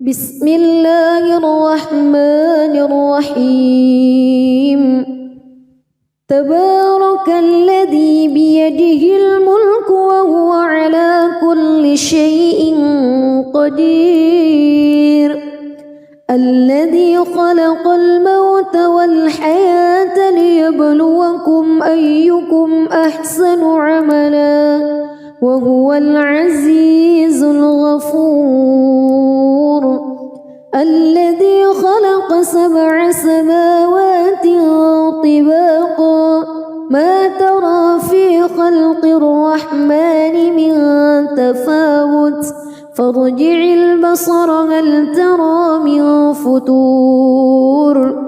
بسم الله الرحمن الرحيم تبارك الذي بيده الملك وهو على كل شيء قدير الذي خلق الموت والحياة ليبلوكم أيكم أحسن عملا وهو العزيز الغفور الذي خلق 7 سماوات طباقا ما ترى في خلق الرحمن من تفاوت فارجع البصر هل ترى من فتور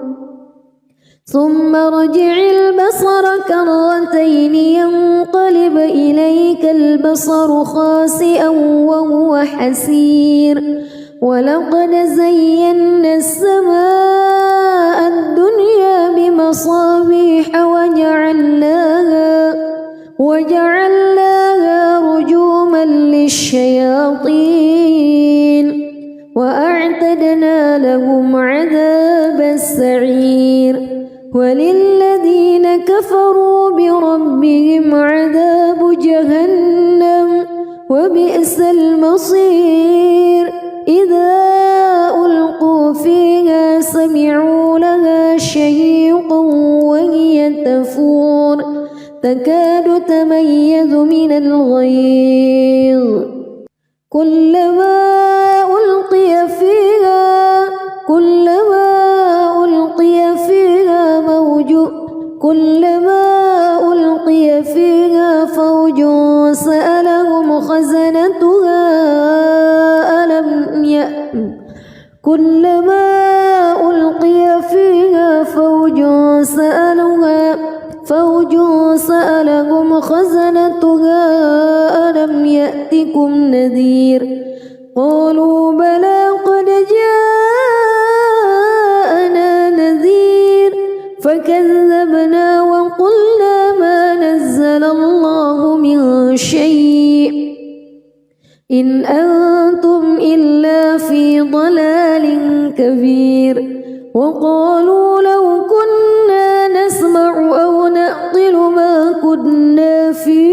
ثم ارجع البصر كرتين ينقلب إليك البصر خاسئا وهو حسير ولقد زينا السماء الدنيا بمصابيح وجعلناها رجوما للشياطين وأعتدنا لهم عذاب السعير وللذين كفروا بربهم عذاب جهنم وبئس المصير إذا ألقوا فيها سمعوا لها شهيقا وهي تفور تكاد تميز من الغيظ كلما ألقي فيها فوج سألهم خزنتها ألم يأتكم نذير قالوا بلى قد جاءنا نذير فكذبنا وقلنا ما نزل الله من شيء إن أنتم إلا في ضلال كبير وقالوا لو كنا نسمع أو نعقل ما كنا في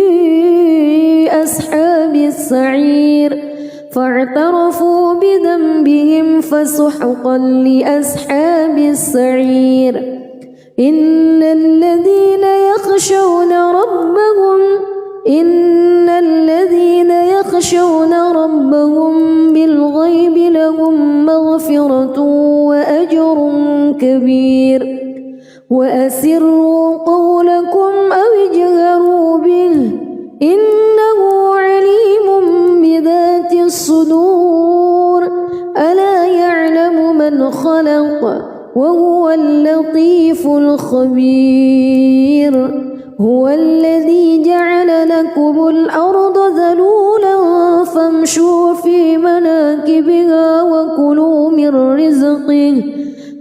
أصحاب السعير فاعترفوا بذنبهم فسحقا لأصحاب السعير إن الذين يخشون ربهم بالغيب لهم مغفرة وأجر كبير وأسروا قولكم أو اجهروا به إنه عليم بذات الصدور ألا يعلم من خلق وهو اللطيف الخبير هو الذي جعل لكم الأرض ذلولا فامشوا في مناكبها وكلوا من رزقه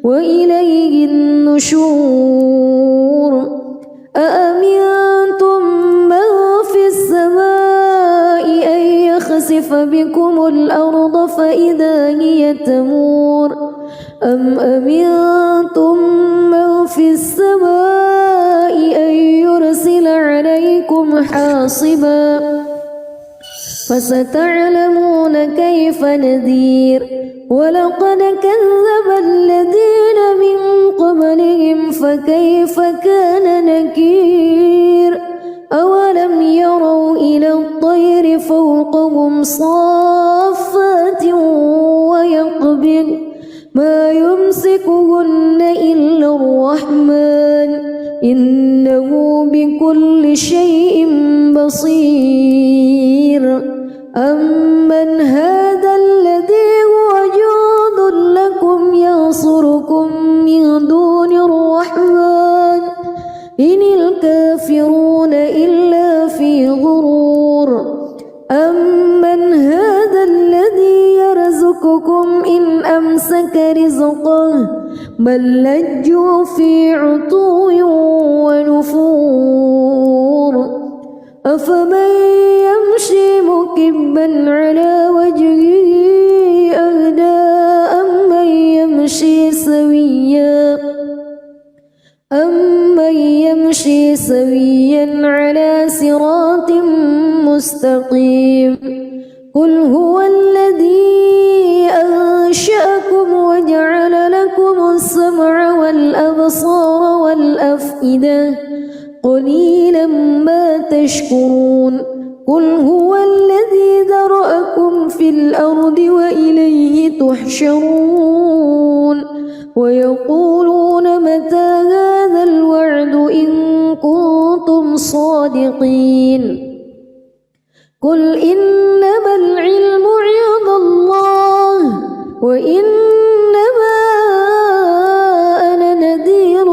وإليه النشور أأمنتم من في السماء أن يخسف بكم الأرض فإذا هي تمور أم أمنتم من في السماء أن يرسل عليكم حاصبا فستعلمون كيف نذير ولقد كذب الذين من قبلهم فكيف كان نكير أولم يروا إلى الطير فوقهم صافات ويقبض ما يمسكهن إلا الرحمن إنه بكل شيء بصير أمن هذا الذي هو جند لكم ينصركم من دون الرحمن إن الكافرون إلا في غرور أمن هذا الذي يرزقكم إن أمسك رزقه بل لجوا في عتو ونفور أفمن يمشي مكبا على وجهه أهدى سويا على صراط مستقيم قل هو الذي أنشأكم وجعل لكم السمع والأبصار والأفئدة قليلا ما تشكرون قل هو الذي ذرأكم في الأرض وإليه تحشرون ويقولون متى هذا الوعد إن كنتم صادقين قل إنما العلم عند الله وإنما أنا نذير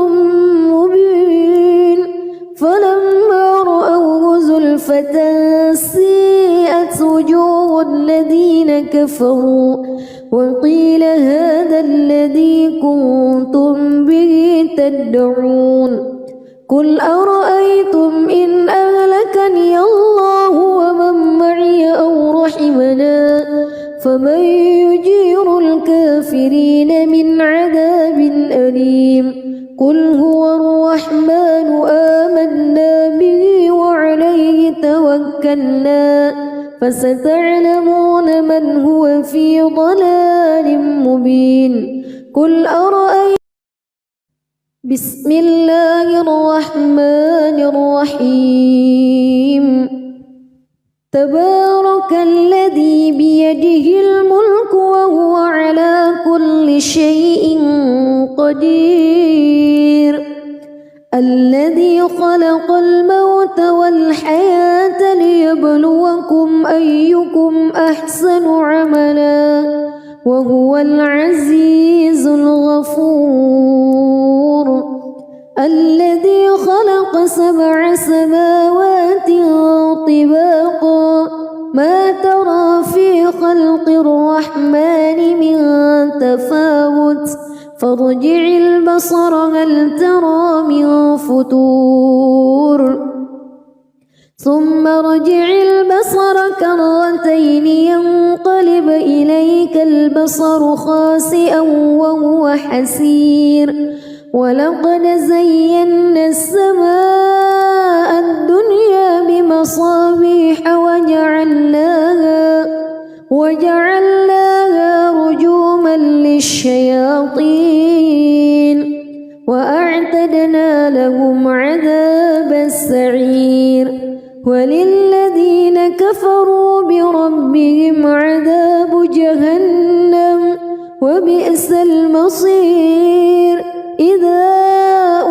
مبين فلما رأوه زلفة سيئت وجوه الذين كفروا وقيل هذا الذي كنتم به تدعون قل أرأيتم إن أهلكني الله ومن معي أو رحمنا فمن يجير الكافرين من عذاب أليم قل هو الرحمن آمنا به وعليه توكلنا فستعلمون من هو في ضلال مبين قل أرأيتم بسم الله الرحمن الرحيم تبارك الذي بيده الملك وهو على كل شيء قدير الذي خلق الموت والحياة ليبلوكم أيكم أحسن عملا وهو العزيز الغفور الذي خلق 7 سماوات طباقا ما ترى في خلق الرحمن من تفاوت فارجع البصر هل ترى من فتور ثم ارجع البصر كرتين ينقلب إليك البصر خاسئا وهو حسير ولقد زينا السماء الدنيا بمصابيح وجعلناها رجوما للشياطين وأعتدنا لهم عذاب السعير وللذين كفروا بربهم عذاب جهنم وبئس المصير إذا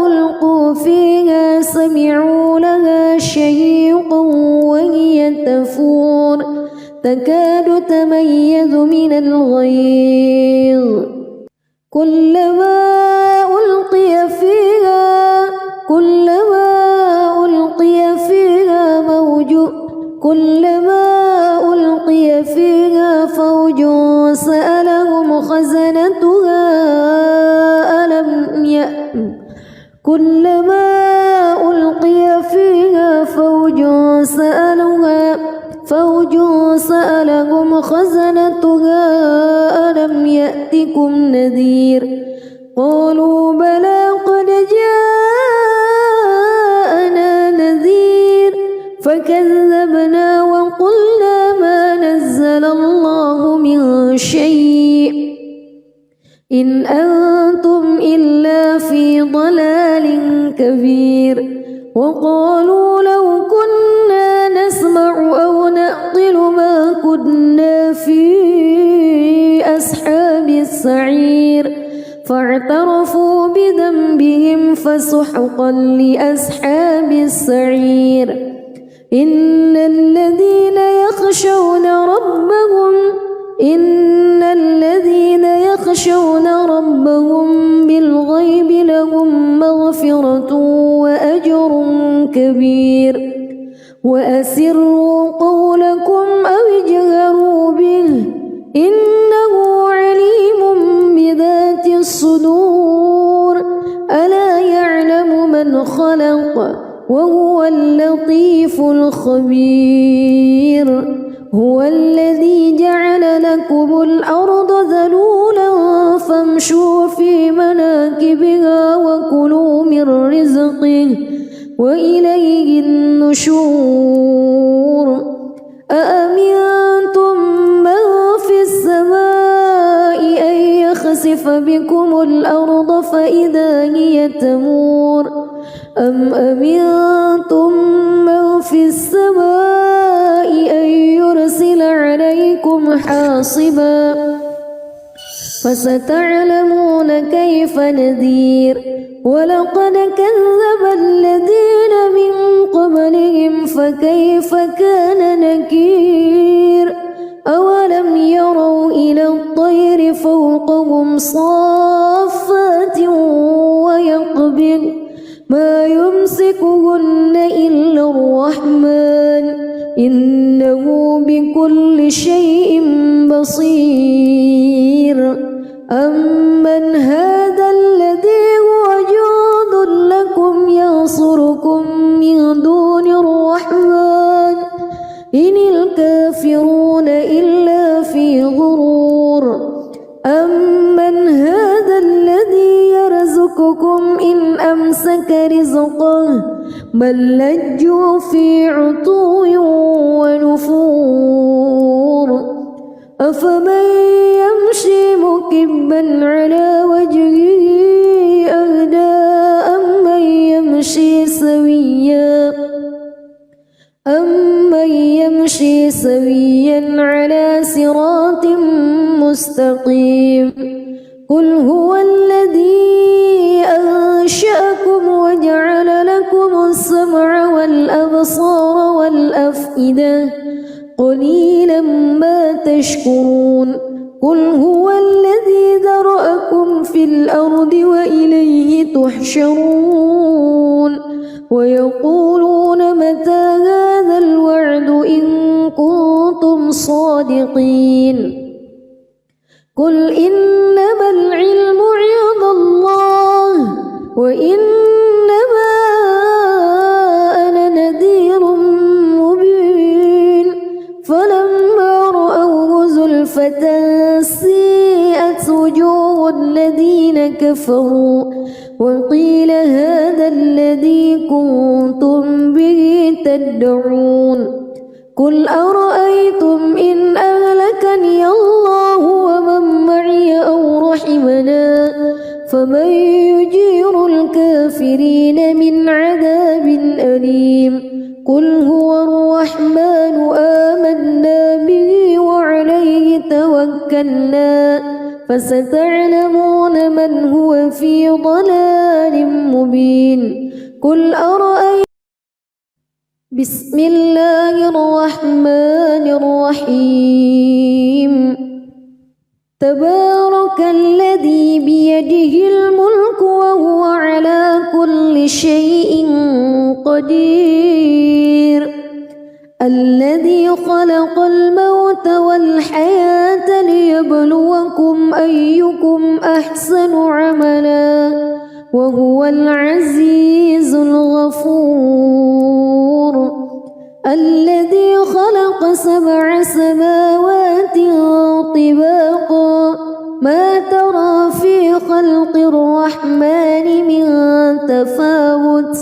ألقوا فيها سمعوا لها شهيقا وهي تفور تكاد تميز من الغيظ كلما ألقي فيها فوج سألهم خزنتها ألم يأتكم نذير قالوا بلى قد جاءنا نذير فكذبنا وقلنا ما نزل الله من شيء إن أنتم إلا في ضلال كبير وقالوا لو كنا نسمع أو نعقل ما كنا في أصحاب السعير فاعترفوا بذنبهم فسحقا لأصحاب السعير إن الذين يخشون ربهم بالغيب لهم مغفرة وأجر كبير وأسروا قولكم أو اجهروا به إنه عليم بذات الصدور ألا يعلم من خلق وهو اللطيف الخبير هو الذي جعل لكم الأرض ذلولا فامشوا في مناكبها وكلوا من رزقه وإليه النشور أأمنتم من في السماء أن يخسف بكم الأرض فإذا هي تمور أم أمنتم من في السماء أن يرسل عليكم حاصبا فستعلمون كيف نذير ولقد كذب الذين من قبلهم فكيف كان نكير أولم يروا إلى الطير فوقهم صافات ويقبض ما يمسكهن إلا الرحمن إنه بكل شيء بصير أمن هذا الذي هو جند لكم ينصركم من دون الرحمن إن الكافرون إلا في غرور أمن هذا الذي يرزقكم إن أمسك رزقه بل لجوا في عتو ونفور أفمن يمشي مكبا على وجهه أهدى أمن يمشي سويا على صراط مستقيم قل هو الذي أنشأكم وجعل لكم السمع والأبصار والأفئدة قليلا ما تشكرون قل هو الذي ذرأكم في الأرض وإليه تحشرون ويقولون متى هذا الوعد إن كنتم صادقين قل إنما العلم عند الله وإنما أنا نذير مبين فلما رأوه زلفة سيئت وجوه الذين كفروا وقيل هذا الذي كنتم به تدعون قل أرأيتم إن أهلكني الله ومن معي أو رحمنا فمن يجير الكافرين من عذاب أليم قل هو الرحمن آمنا به وعليه توكلنا فستعلمون من هو في ضلال مبين قل أرأيتم بسم الله الرحمن الرحيم تبارك الذي بيده الملك وهو على كل شيء قدير الذي خلق الموت والحياة ليبلوكم أيكم أحسن عملا وهو العزيز الغفور الذي خلق 7 سماوات طباقا ما ترى في خلق الرحمن من تفاوت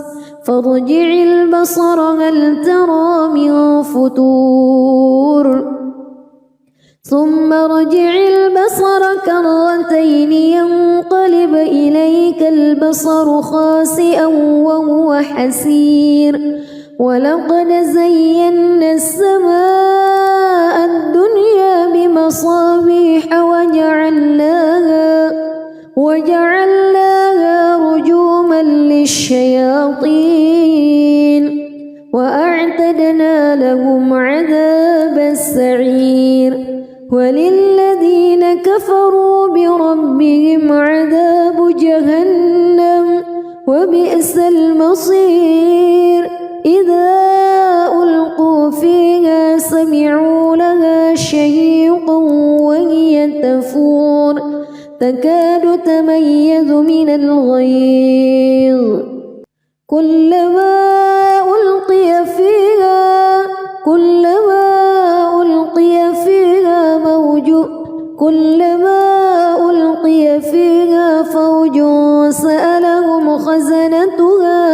فارجع البصر هل ترى من فتور ثم ارجع البصر كرتين ينقلب إليك البصر خاسئا وهو حسير ولقد زينا السماء الدنيا بمصابيح وجعلناها رجوما للشياطين وأعتدنا لهم عذاب السعير وللذين كفروا بربهم عذاب جهنم وبئس المصير إذا ألقوا فيها سمعوا لها شهيقا وهي تفور تكاد تميز من الغيظ كلما ألقي فيها فوج سألهم خزنتها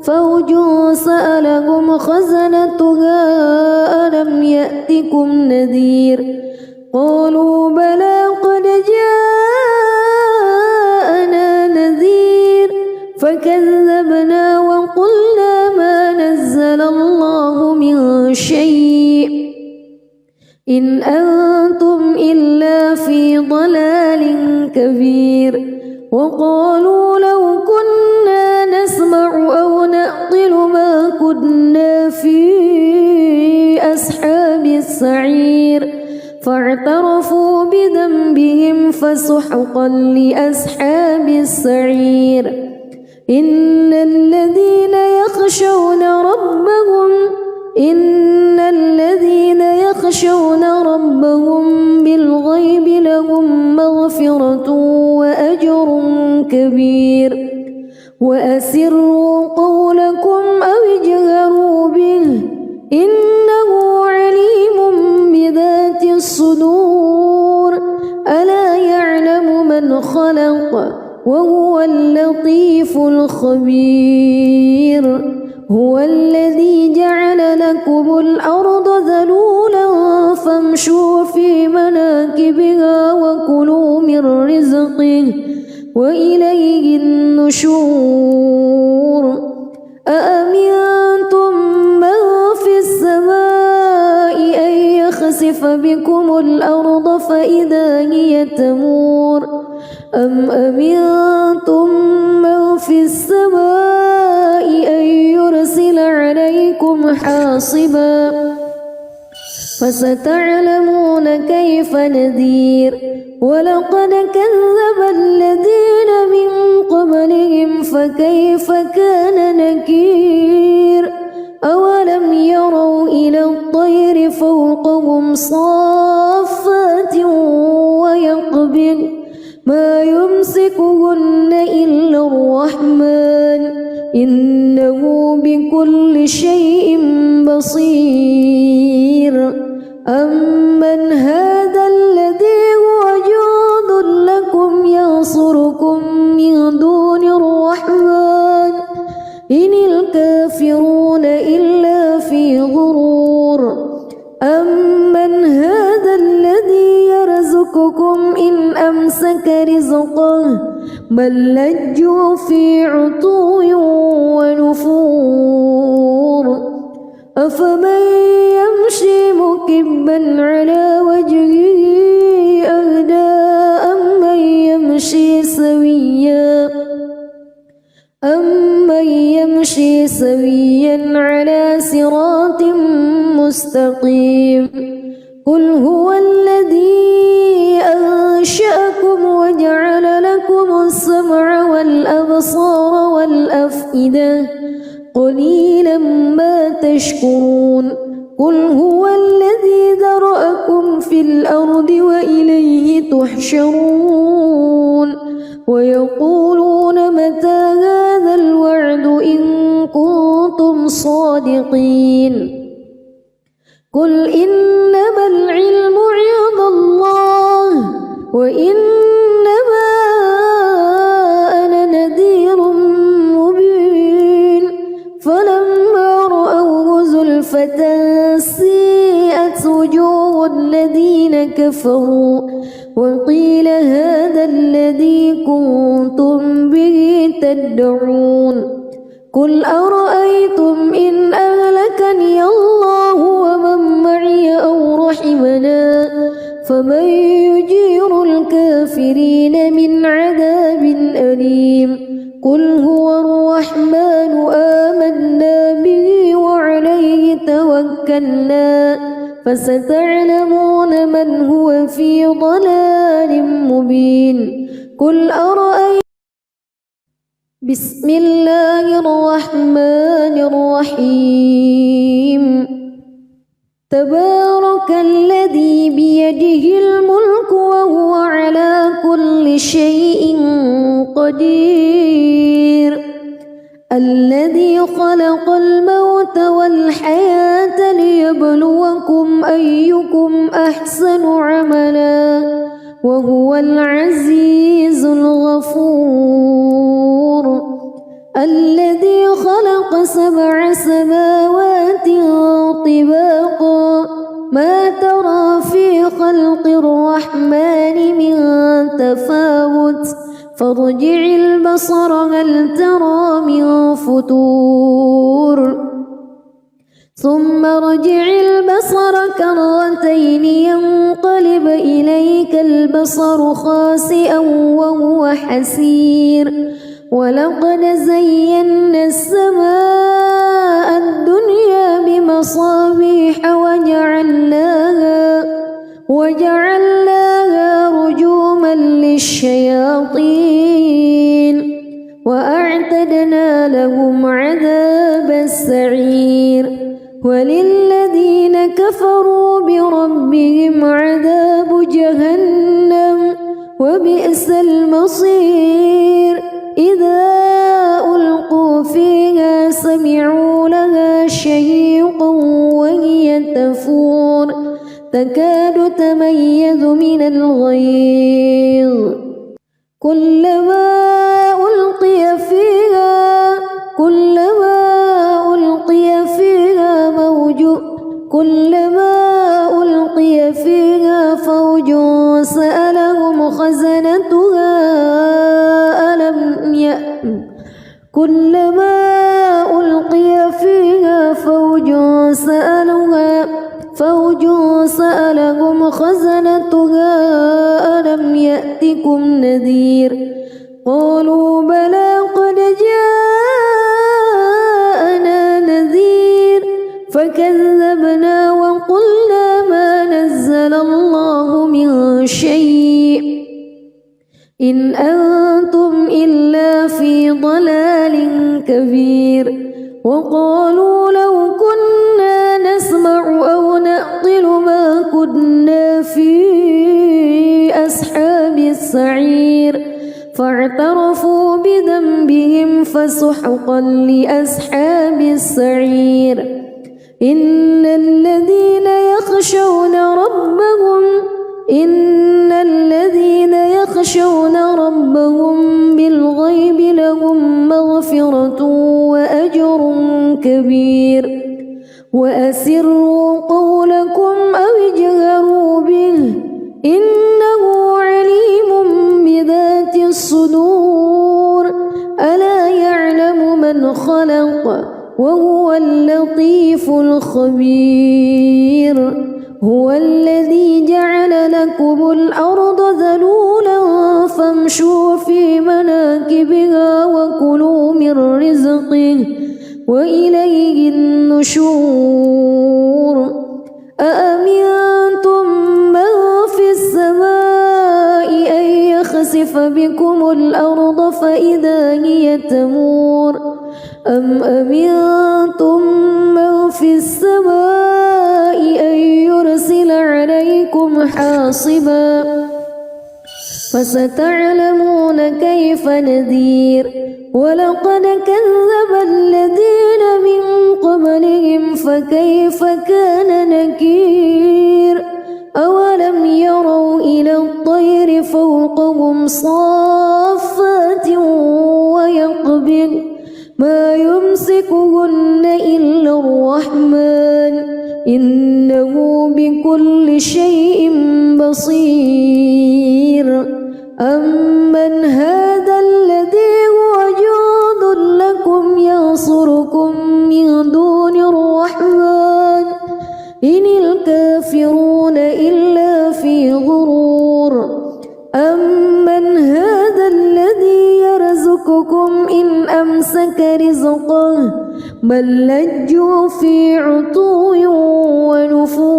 فوج سألهم خزنتها ألم يأتكم نذير قالوا بلى قد جاءنا نذير فكذبنا وقلنا ما نزل الله من شيء إن أنتم إلا في ضلال كبير وقالوا لو كنا نسمع أو نعقل ما كنا في أصحاب السعير فاعترفوا بذنبهم فسحقا لأصحاب السعير إن الذين يخشون ربهم بالغيب لهم مغفرة وأجر كبير وأسروا قولكم أو اجهروا به إنه عليم بذات الصدور ألا يعلم من خلق وهو اللطيف الخبير هو الذي جعل لكم الأرض ذلولا فامشوا في مناكبها وكلوا من رزقه وإليه النشور أأمنتم من في السماء أن يخسف بكم الأرض فإذا هي تمور أم أمنتم من في السماء أن يرسل عليكم حاصبا فستعلمون كيف نذير ولقد كذب الذين من قبلهم فكيف كان نكير أولم يروا إلى الطير فوقهم صافات ويقبض ما يمسكهن إلا الرحمن إنه بكل شيء بصير أمن هذا الذي هو جند لكم ينصركم من دون الرحمن إن الكافرون إلا في غرور أمن هذا الذي يرزقكم إن أمسك رزقه بل لجوا في عتو ونفور أفمن يمشي مكبا على وجهه أهدى أمن يمشي سويا على صراط مستقيم قل هو الذي أنشأكم وجعل لكم السمع والأبصار والأفئدة قليلا ما تشكرون قل هو الذي ذرأكم في الأرض وإليه تحشرون ويقولون متى هذا الوعد إن كنتم صادقين قل إنما العلم عند الله وإنما أنا نذير مبين فلما رأوه زلفة سيئت وجوه الذين كفروا وقيل هذا الذي كنتم به تدعون قل أرأيتم إن أهلكني الله ومن معي أو رحمنا فمن يجير الكافرين من عذاب أليم قل هو الرحمن آمنا به وعليه توكلنا فستعلمون من هو في ضلال مبين قل أرأيتم بسم الله الرحمن الرحيم تبارك الذي بيده الملك وهو على كل شيء قدير الذي خلق الموت والحياة ليبلوكم أيكم أحسن عملا وهو العزيز الغفور الذي خلق سبع سماوات طباقا ما ترى في خلق الرحمن من تفاوت فارجع البصر هل ترى من فتور ثم ارجع البصر كرتين ينقلب إليك البصر خاسئا وهو حسير ولقد زينا السماء الدنيا بمصابيح وجعلناها رجوما للشياطين وأعتدنا لهم عذاب السعير وللذين كفروا بربهم عذاب جهنم وبئس المصير إذا ألقوا فيها سمعوا لها شهيقا وهي تفور تكاد تميز من الغيظ كلما ألقي فيها فوج سألهم خزنتها ألم يأتكم نذير قالوا بلى قد جاءنا نذير فكذبنا وقلنا ما نزل الله من شيء إن أنتم إلا في ضلال كبير وقالوا لو كنا نسمع أو نعقل ما كنا في أصحاب السعير فاعترفوا بذنبهم فسحقا لأصحاب السعير إن الذين يخشون ربهم بالغيب لهم مغفرة وأجر كبير وأسروا قولكم أو اجهروا به إنه عليم بذات الصدور ألا يعلم من خلق وهو اللطيف الخبير هو الذي جعل لكم الأرض ذلولا فامشوا في مناكبها وكلوا من رزقه وإليه النشور أأمنتم من في السماء أن يخسف بكم الأرض فإذا هي تمور أم أمنتم من في السماء أن يرسل عليكم حاصبا فستعلمون كيف نذير ولقد كذب الذين من قبلهم فكيف كان نكير أولم يروا إلى الطير فوقهم صافات ويقبض ما يمسكهن إلا الرحمن إنه بكل شيء بصير أمن هذا الذي هو جند لكم ينصركم من دون الرحمن إن الكافرون إلا في غرور أمن هذا الذي يرزقكم إن أمسك رزقه بل لجوا في عتو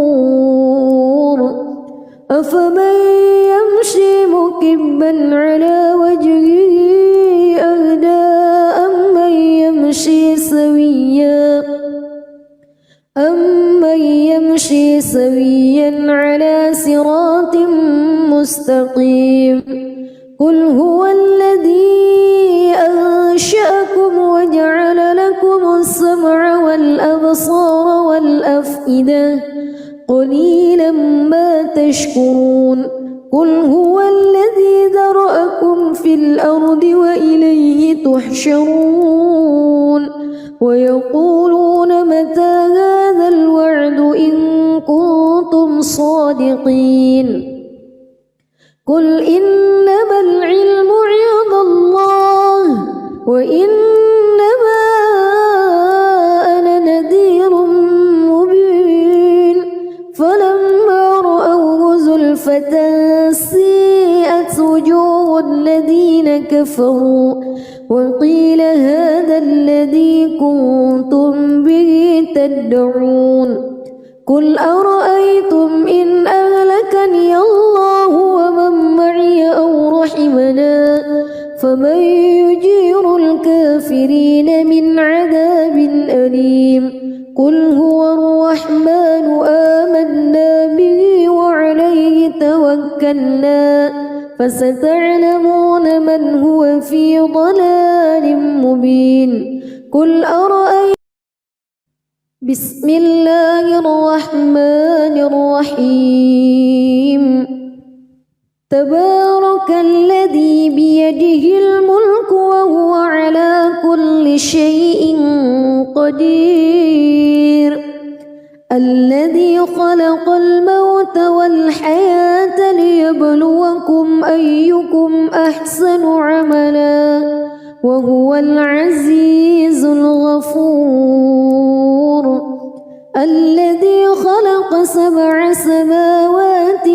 ونفور أفمن يمشي مكبا على وجهه أهدى أمن يمشي سويا على صراط مستقيم قل هو الذي أنشأكم وجعل لكم السمع والأبصار والأفئدة قليلا ما تشكرون قل هو الذي ذرأكم في الأرض وإليه تحشرون ويقولون متى هذا الوعد إن كنتم صادقين قل إنما العلم عند الله وإنما أنا نذير مبين فلما رأوه زلفة سيئت وجوه الذين كفروا وقيل هذا الذي كنتم به تدعون قل أرأيتم إن أهلكني الله ومن معي أو رحمنا فمن يجير الكافرين من عذاب أليم قل هو الرحمن آمنا به وعليه توكلنا فستعلمون من هو في ضلال مبين قل أرأيتم بسم الله الرحمن الرحيم تبارك الذي بيده الملك وهو على كل شيء قدير الذي خلق الموت والحياة ليبلوكم أيكم أحسن عملا وهو العزيز الغفور الذي خلق 7 سماوات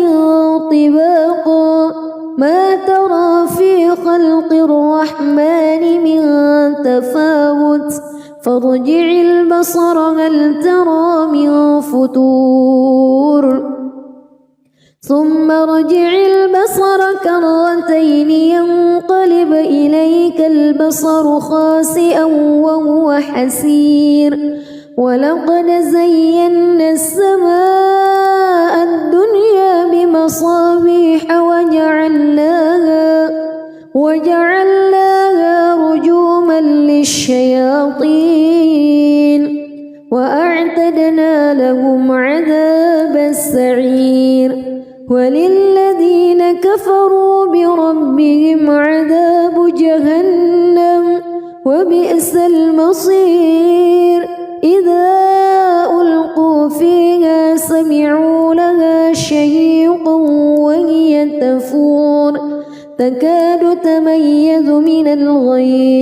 طباقا ما ترى في خلق الرحمن من تفاوت فارجع البصر هل ترى من فتور ثم ارجع البصر كرتين ينقلب إليك البصر خاسئا وهو حسير ولقد زينا السماء الدنيا بمصابيح وجعلناها رجوما للشياطين وأعتدنا لهم عذاب السعير وللذين كفروا بربهم عذاب جهنم وبئس المصير إذا ألقوا فيها سمعوا لها شهيقا وهي تفور تكاد تميز من الغيظ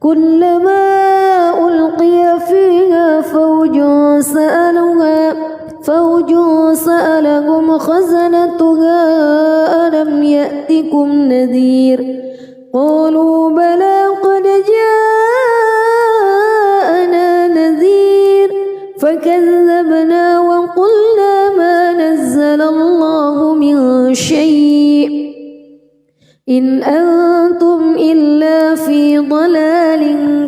كلما ألقي فيها فوج سألهم خزنتها ألم يأتكم نذير قالوا بلى قد جاءنا نذير فكذبنا وقلنا ما نزل الله من شيء إن أنتم إلا في ضلال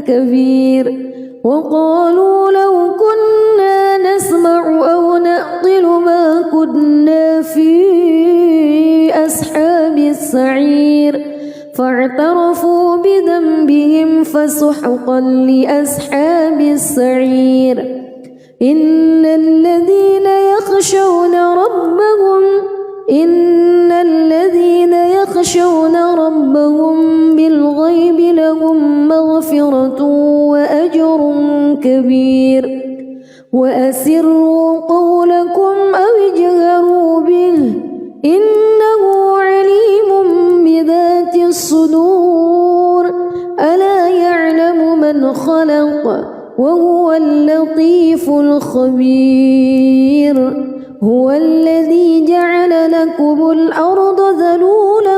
كبير وقالوا لو كنا نسمع أو نعقل ما كنا في أصحاب السعير فاعترفوا بذنبهم فسحقا لأصحاب السعير إن الذين يخشون ربهم بالغيب لهم مغفرة وأجر كبير وأسروا قولكم أو اجهروا به إنه عليم بذات الصدور ألا يعلم من خلق وهو اللطيف الخبير هو الذي جعل لكم الأرض ذلولا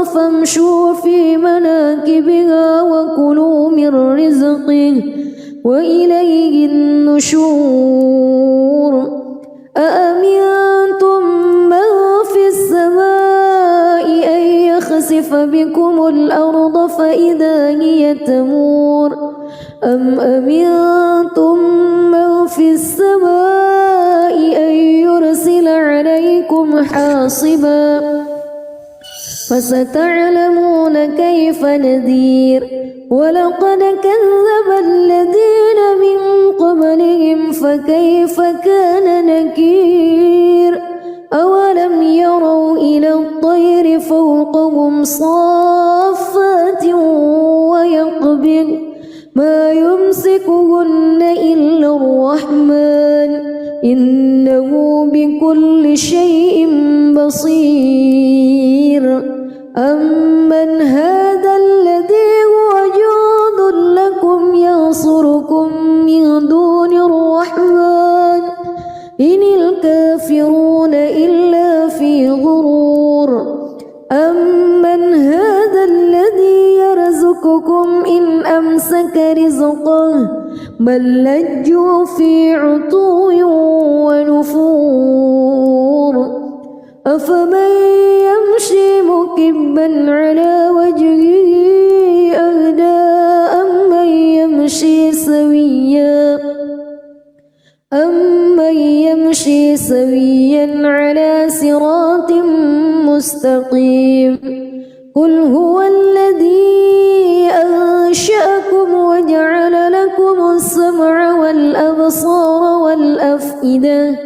فامشوا في مناكبها وكلوا من رزقه وإليه النشور أأمنتم من في السماء أن يخسف بكم الأرض فإذا هي تمور أم أمنتم من في السماء أن يرسل عليكم حاصبا فستعلمون كيف نذير ولقد كذب الذين من قبلهم فكيف كان نكير أولم يروا إلى الطير فوقهم صافات ويقبض ما يمسكهن إلا الرحمن إنه بكل شيء بصير أمن هذا الذي هو جند لكم ينصركم من دون الرحمن إن الكافرون إلا في غرور أمن هذا الذي يرزقكم إن أمسك رزقه بل لجوا في عتو ونفور أفمن يمشي مكبا على وجهه أهدى أمن يمشي سويا على صراط مستقيم قل هو الذي أنشأكم وجعل لكم السمع والأبصار والأفئدة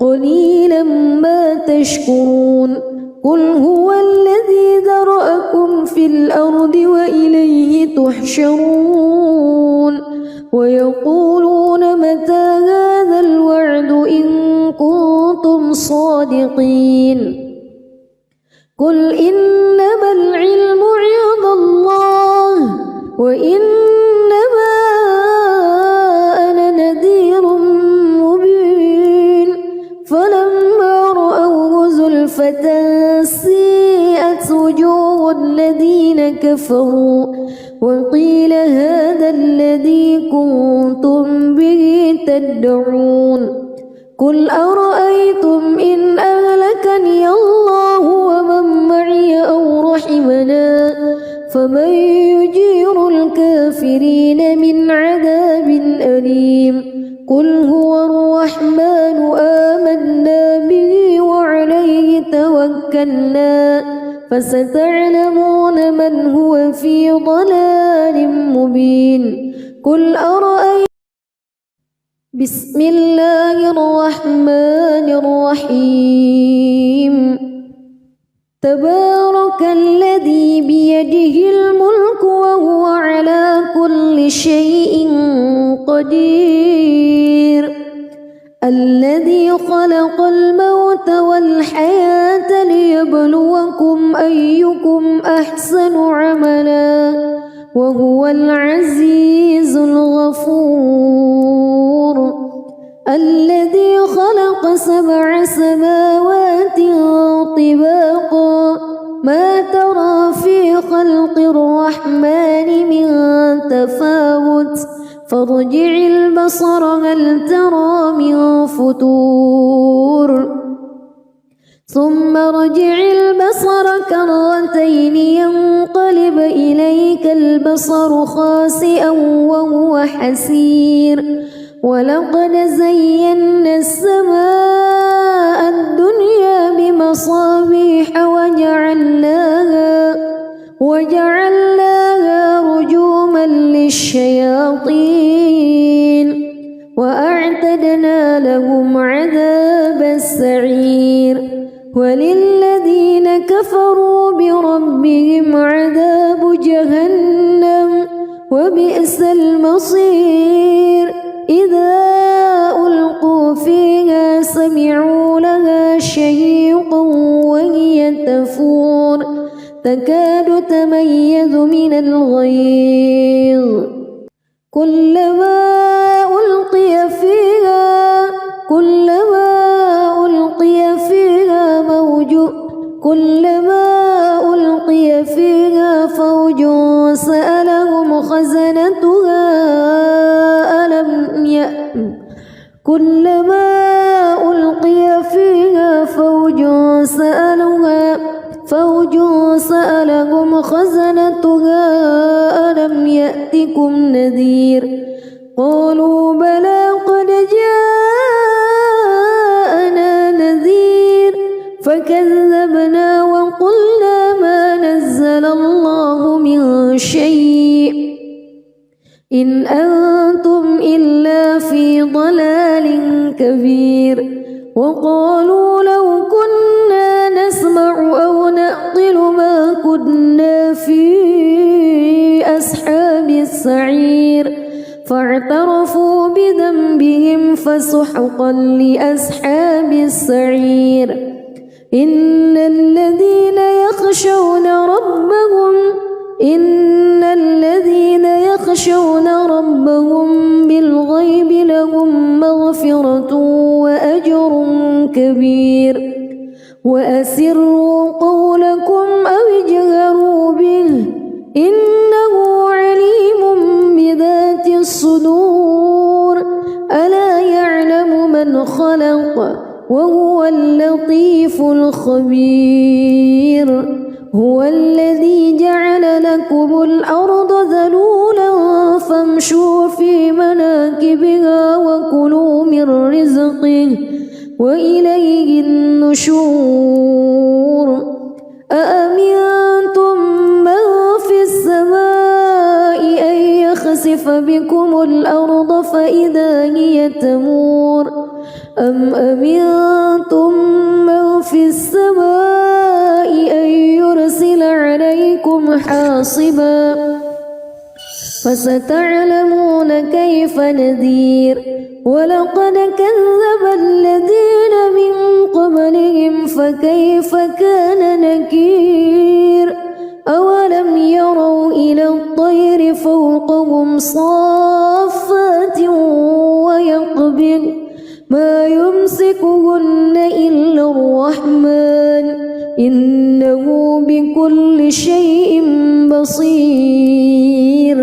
قليلا ما تشكرون قل هو الذي ذرأكم في الأرض وإليه تحشرون ويقولون متى هذا الوعد إن كنتم صادقين قل إنما العلم عند الله وإنما أنا نذير مبين فلما رأوه زلفة سيئت وجوه الذين كفروا وقيل هذا الذي كنتم به تدعون قل أرأيتم إن أهلكني الله ومن معي أو رحمنا فمن يجير الكافرين من عذاب أليم قل هو الرحمن آمنا به وعليه توكلنا فستعلمون من هو في ضلال مبين قل أرأيتم بسم الله الرحمن الرحيم تبارك الذي بيده الملك وهو على كل شيء قدير الذي خلق الموت والحياة ليبلوكم أيكم أحسن عملا وهو العزيز الغفور الذي خلق 7 سماوات طباقا ما ترى في خلق الرحمن من تفاوت فارجع البصر هل ترى من فتور ثم ارجع البصر كرتين ينقلب إليك البصر خاسئا وهو حسير ولقد زينا السماء الدنيا بمصابيح وجعلناها رجوما للشياطين وأعتدنا لهم عذاب السعير وللذين كفروا بربهم عذاب جهنم وبئس المصير إذا ألقوا فيها سمعوا لها شهيقا وهي تفور تكاد تميز من الغيظ كلما ألقي فيها فوج سألهم خزنتها كلما ألقي فيها فوج سألهم خزنتها ألم يأتكم نذير قالوا بلى قد جاءنا نذير فكذبنا وقلنا ما إن أنتم إلا في ضلال كبير وقالوا لو كنا نسمع أو نعقل ما كنا في أصحاب السعير فاعترفوا بذنبهم فسحقا لأصحاب السعير إن الذين يخشون ربهم بالغيب لهم مغفرة وأجر كبير وأسروا قولكم أو اجهروا به إنه عليم بذات الصدور ألا يعلم من خلق وهو اللطيف الخبير هو الذي جعل لكم الأرض ذلولا فامشوا في مناكبها وكلوا من رزقه وإليه النشور أأمنتم من في السماء أن يخسف بكم الأرض فإذا هي تمور أم أمنتم من في السماء أن يرسل عليكم حاصبا فستعلمون كيف نذير ولقد كذب الذين من قبلهم فكيف كان نكير أولم يروا إلى الطير فوقهم صافات ويقبض ما يمسكهن إلا الرحمن إنه بكل شيء بصير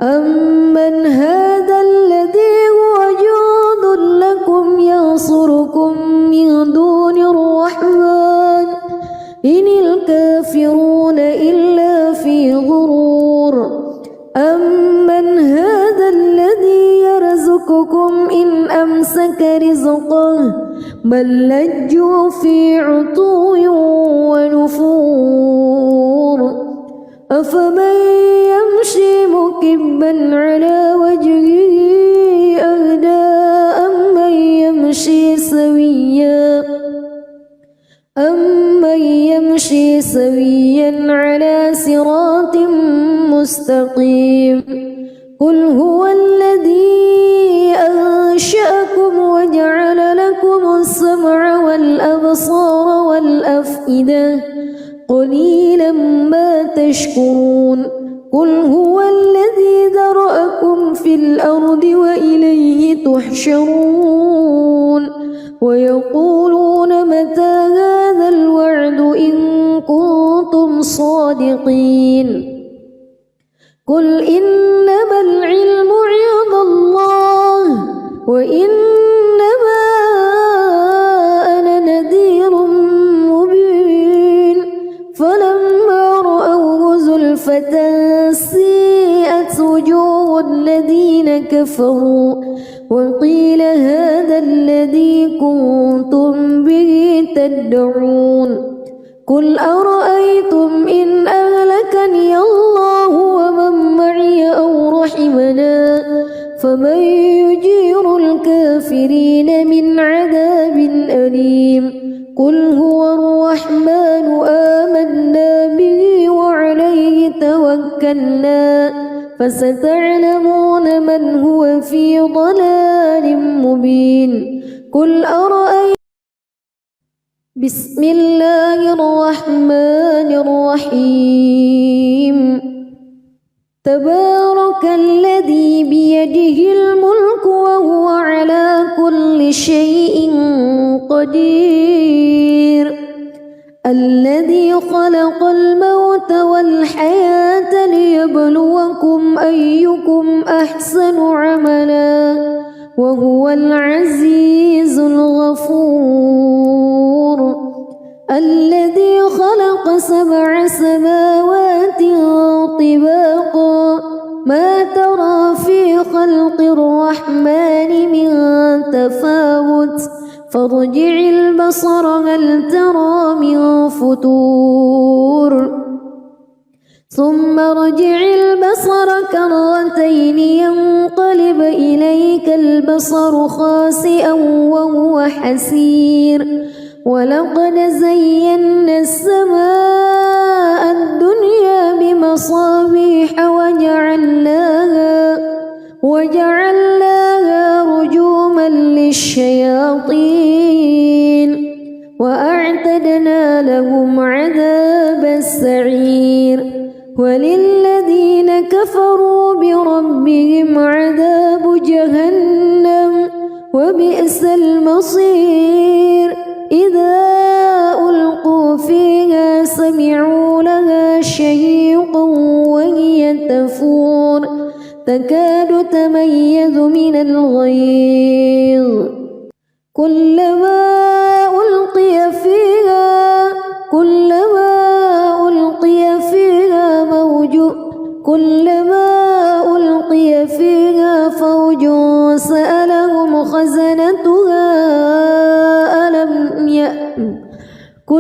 أمن هذا الذي هو جند لكم ينصركم من دون الرحمن إن الكافرون إلا في غرور أمن هذا الذي يرزقكم إن أمسك رزقه بل لجوا في عتو ونفور أفمن يمشي مكبا على وجهه أهدى أمن يمشي سويا على صراط مستقيم قل هو الذي أنشأكم وجعل لكم السمع والأبصار والأفئدة قليلا ما تشكرون قل هو الذي ذرأكم في الأرض وإليه تحشرون ويقولون متى هذا الوعد إن كنتم صادقين قل إنما العلم عند الله وإنما أنا نذير مبين فلما رأوه زلفة سيئت وجوه الذين كفروا وقيل هذا الذي كنتم به تدعون قل أرأيتم إن أهلكني الله ومن معي أو رحمنا فمن يجير الكافرين من عذاب أليم قل هو الرحمن آمنا به وعليه توكلنا فستعلمون من هو في ضلال مبين قل أرأيتم بسم الله الرحمن الرحيم تبارك الذي بيده الملك وهو على كل شيء قدير الذي خلق الموت والحياة ليبلوكم أيكم أحسن عملا وهو العزيز الغفور الذي خلق 7 سماوات طباقا ما ترى في خلق الرحمن من تفاوت فارجع البصر هل ترى من فتور ثم ارجع البصر كرتين ينقلب إليك البصر خاسئا وهو حسير ولقد زينا السماء الدنيا بمصابيح وجعلناها رجوما للشياطين وأعتدنا لهم عذاب السعير وللذين كفروا بربهم عذاب جهنم وبئس المصير إذا ألقوا فيها سمعوا لها شهيقا وهي تفور تكاد تميز من الغيظ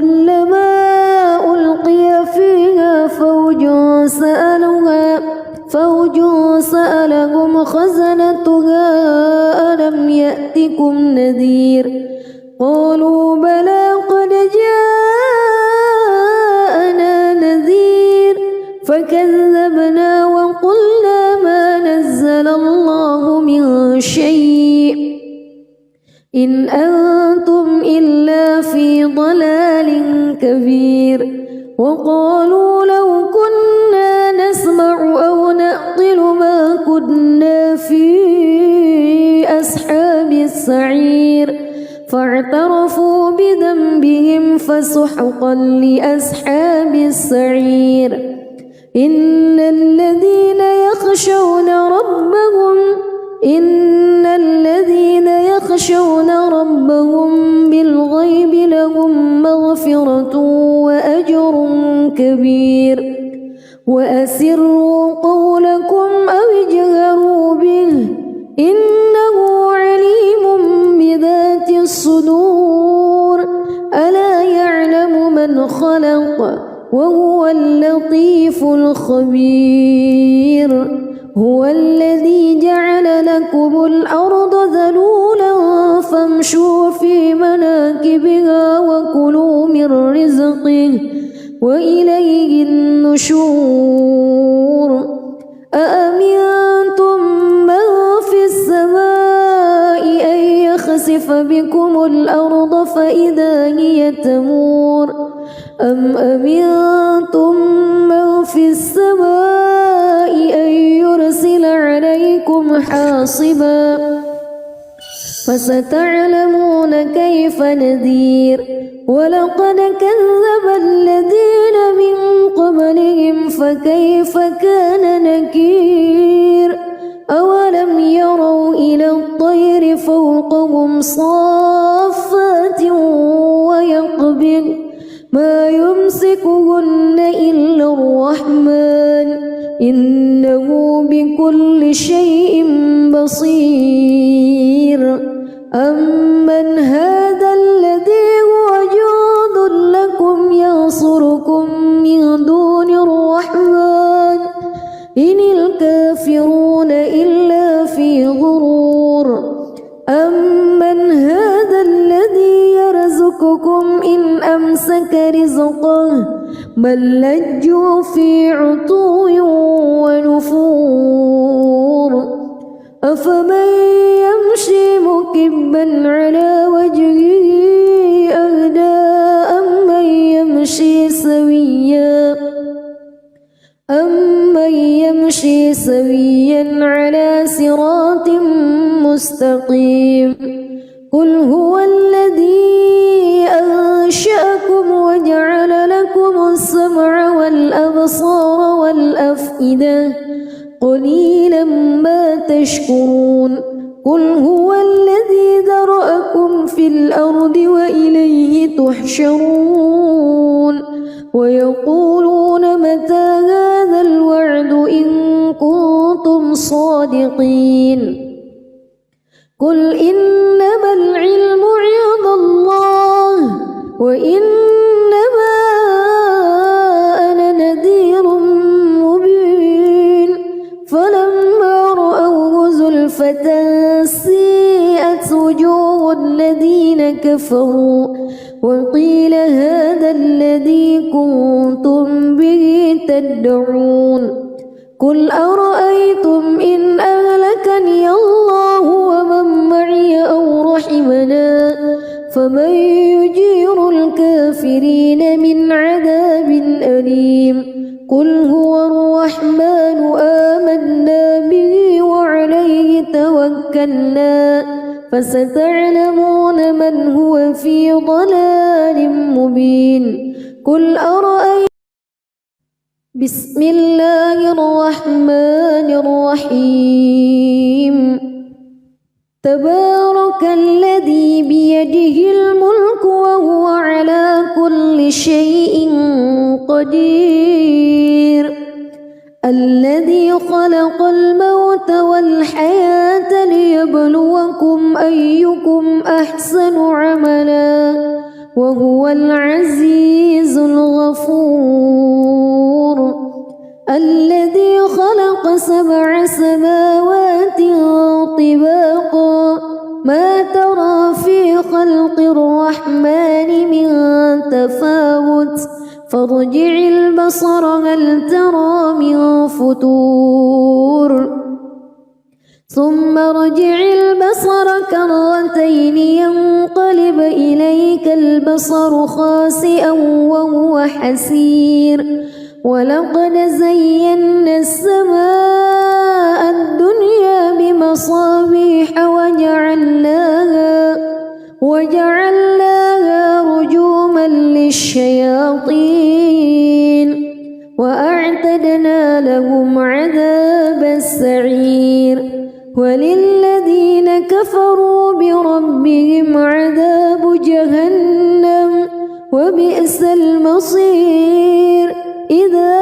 كلما ألقي فيها فوج سألهم خزنتها ألم يأتكم نذير قالوا بلى قد جاءنا نذير فكذبنا وقلنا ما نزل الله من شيء إن أنتم إلا في ضلال كبير وقالوا لو كنا نسمع أو نعقل ما كنا في أصحاب السعير فاعترفوا بذنبهم فسحقا لأصحاب السعير إن الذين يخشون ربهم بالغيب لهم مغفرة وأجر كبير وأسروا قولكم أو اجهروا به إنه عليم بذات الصدور ألا يعلم من خلق وهو اللطيف الخبير هو الذي جعل لكم الأرض ذلولا فامشوا في مناكبها وكلوا من رزقه وإليه النشور أأمنتم من في السماء أن يخسف بكم الأرض فإذا هي تمور أم أمنتم من في السماء أن يرسل عليكم حاصبا فستعلمون كيف نذير ولقد كذب الذين من قبلهم فكيف كان نكير أولم يروا إلى الطير فوقهم صافات ويقبض ما يمسكهن إلا الرحمن إنه بكل شيء بصير أمن هذا الذي هو جند لكم ينصركم من دون الرحمن إن الكافرون إلا في غرور أمن هذا الذي يرزقكم إن أمسك رزقه بل لجوا في عتو ونفور أفمن يمشي مكبا على وجهه أهدى أمن يمشي سويا على صراط مستقيم قل هو الذي أنشأكم وجعل لكم السمع والأبصار والأفئدة قليلا ما تشكرون قل هو الذي ذرأكم في الأرض وإليه تحشرون ويقولون متى هذا الوعد إن كنتم صادقين قل إنما العلم عند الله وإنما أنا نذير بسمة سيئت وجوه الذين كفروا وقيل هذا الذي كنتم به تدعون قل أرأيتم إن أهلكني الله ومن معي أو رحمنا فمن يجير الكافرين من عذاب أليم قل هو الرحمن آمنا به وعليه توكلنا فستعلمون من هو في ضلال مبين قل أرأيتم بسم الله الرحمن الرحيم تبارك الذي بيده الملك وهو على كل شيء قدير الذي خلق الموت والحياة ليبلوكم أيكم أحسن عملا وهو العزيز الغفور الذي خلق 7 سماوات طباقا ما ترى في خلق الرحمن من تفاوت فارجع البصر هل ترى من فتور ثم ارجع البصر كرتين ينقلب إليك البصر خاسئا وهو حسير ولقد زينا السماء الدنيا بمصابيح وجعلناها رجوما للشياطين وأعتدنا لهم عذاب السعير وللذين كفروا بربهم عذاب جهنم وبئس المصير إذا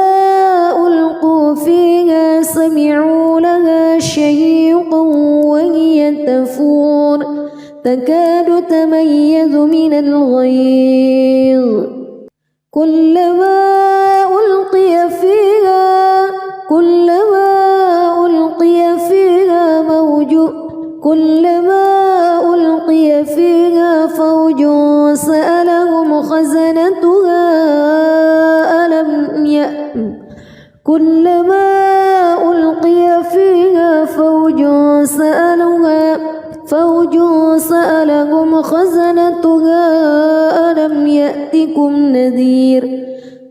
ألقوا فيها سمعوا لها شهيقا وهي تفور تكاد تميز من الغيظ كلما ألقي فيها فوج سألهم خزنتها ألم يأتكم نذير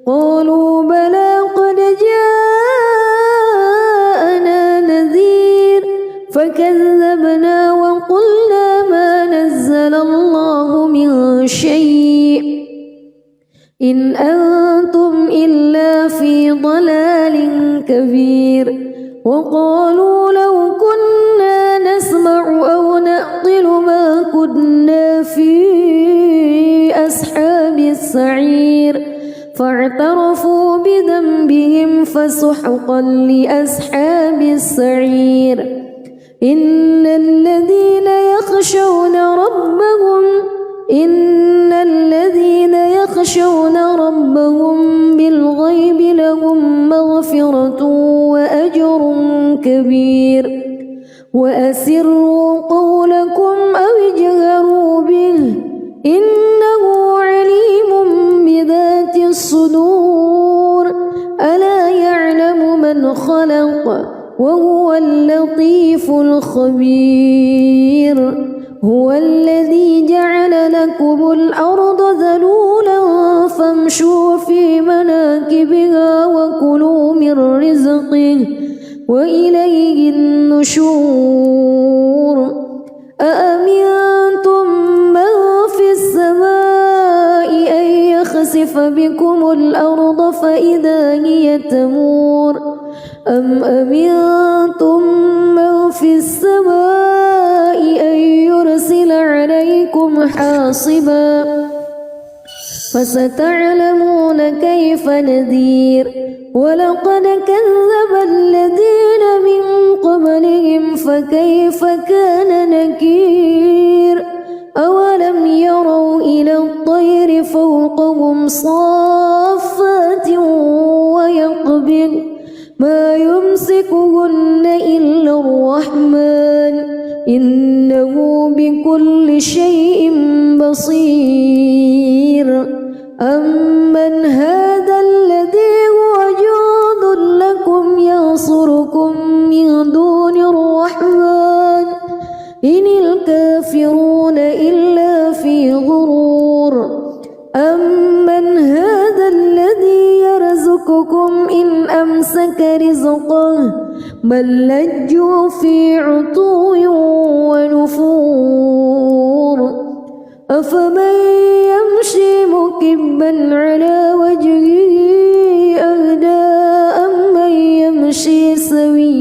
قالوا بلى قد جاءنا نذير فكذبنا وقلنا ما نزل الله من شيء إن أنتم إلا في ضلال كبير وقالوا لو كنا نسمع أو نعقل ما كنا في أصحاب السعير فاعترفوا بذنبهم فسحقا لأصحاب السعير إن الذين يخشون ربهم بالغيب لهم مغفرة وأجر كبير وأسروا قولكم أو اجهروا به إنه عليم بذات الصدور ألا يعلم من خلق وهو اللطيف الخبير هو الذي جعل لكم الأرض ذلولا فامشوا في مناكبها وكلوا من رزقه وإليه النشور أأمنتم من في السماء أن يخسف بكم الأرض فإذا هي تمور أم أمنتم من في السماء أن يرسل عليكم حاصبا فستعلمون كيف نذير ولقد كذب الذين من قبلهم فكيف كان نكير أولم يروا إلى الطير فوقهم صافات ويقبض ما يمسكهن إلا الرحمن إنه بكل شيء بصير أمن هذا الذي هو جند لكم ينصركم من دون الرحمن إن الكافرون إلا في غرور أمن هذا الذي يرزقكم إن أمسك رزقه بل لجوا في عتو ونفور أفمن يمشي مكبا على وجهه أهدى أمن يمشي سويا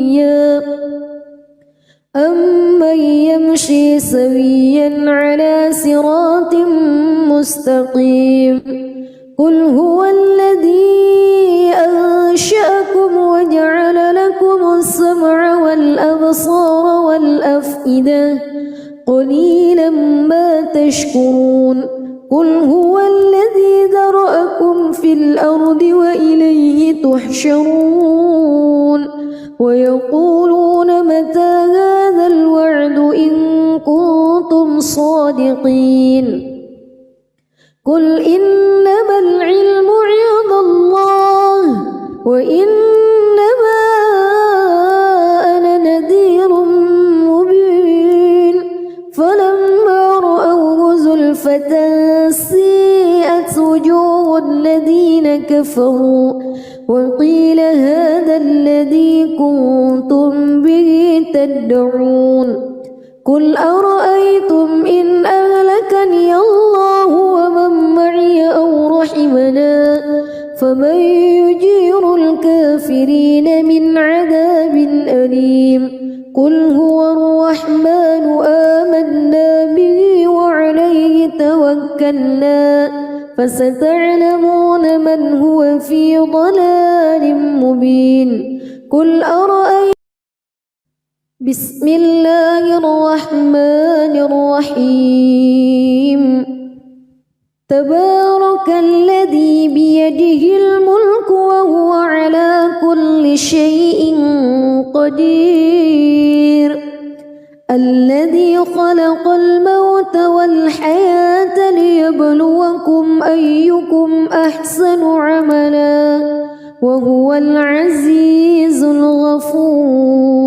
على صراط مستقيم قل هو الذي أنشأكم وجعل لكم السمع والأبصار والأفئدة قليلا ما تشكرون قل هو الذي ذرأكم في الأرض وإليه تحشرون ويقولون متى هذا الوعد إن كنتم صادقين قل إنما العلم عند الله وإنما أنا نذير مبين فلما رأوه زلفة سيئت وجوه الذين كفروا وقيل هذا الذي كنتم به تدعون قل أرأيتم إن أهلكني الله ومن معي أو رحمنا فمن يجير الكافرين من عذاب أليم قل هو الرحمن آمنا به وعليه توكلنا فستعلمون من هو في ضلال مبين قل أرأيتم بسم الله الرحمن الرحيم تبارك الذي بيده الملك وهو على كل شيء قدير الذي خلق الموت والحياة ليبلوكم أيكم أحسن عملا وهو العزيز الغفور